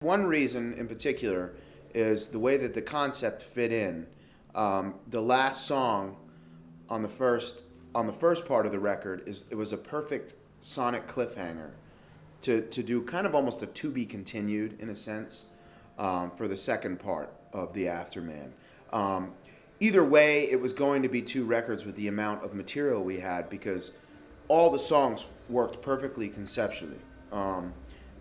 one reason in particular is the way that the concept fit in. The last song on the first part of the record it was a perfect sonic cliffhanger to do kind of almost a to be continued in a sense for the second part of the Afterman. Either way, it was going to be two records with the amount of material we had because all the songs worked perfectly conceptually.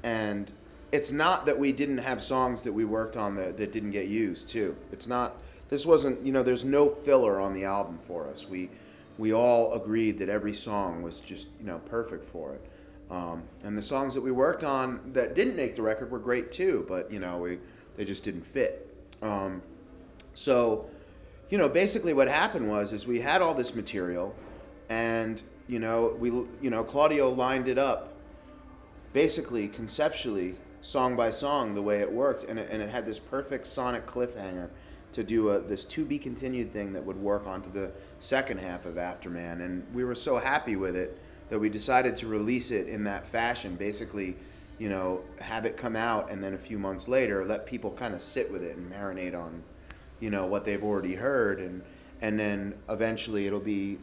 And it's not that we didn't have songs that we worked on that didn't get used too. It's not. This wasn't. There's no filler on the album for us. We all agreed that every song was just perfect for it. And the songs that we worked on that didn't make the record were great too, but they just didn't fit. So basically what happened is we had all this material, and Claudio lined it up basically conceptually song by song the way it worked, and it had this perfect sonic cliffhanger to do this to be continued thing that would work onto the second half of Afterman. And we were so happy with it that we decided to release it in that fashion, basically have it come out, and then a few months later let people kind of sit with it and marinate on what they've already heard, and then eventually it'll be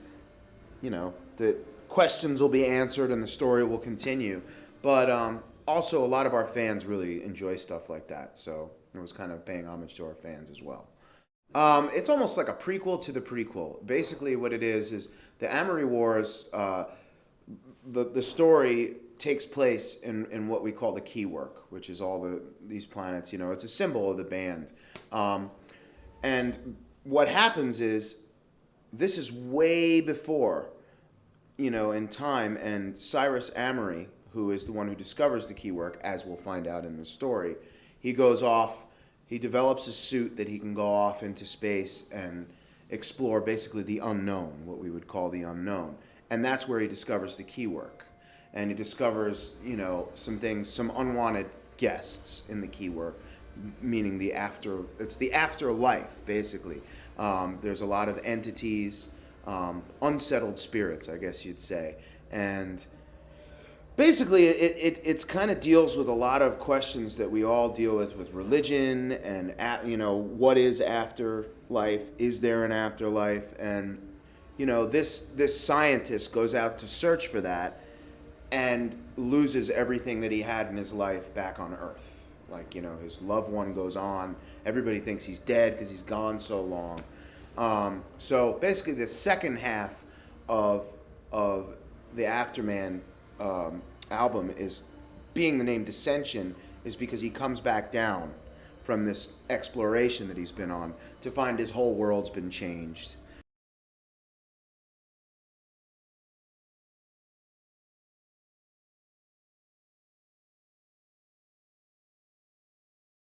the questions will be answered and the story will continue. But also a lot of our fans really enjoy stuff like that, so it was kind of paying homage to our fans as well. It's almost like a prequel to the prequel. Basically what it is the Amory Wars, the story takes place in what we call the Keywork, which is all these planets. It's a symbol of the band. And what happens is, this is way before, in time, and Cyrus Amory, who is the one who discovers the Keywork, as we'll find out in the story, he goes off, he develops a suit that he can go off into space and explore basically the unknown, what we would call the unknown. And that's where he discovers the Keywork. And he discovers, some things, some unwanted guests in the Keywork, meaning it's the afterlife, basically. There's a lot of entities, unsettled spirits, I guess you'd say. And basically it kind of deals with a lot of questions that we all deal with religion and, what is afterlife? Is there an afterlife? And, this scientist goes out to search for that and loses everything that he had in his life back on Earth. Like, his loved one goes on. Everybody thinks he's dead because he's gone so long. So basically the second half of the Afterman album is, being the name Dissension, is because he comes back down from this exploration that he's been on to find his whole world's been changed.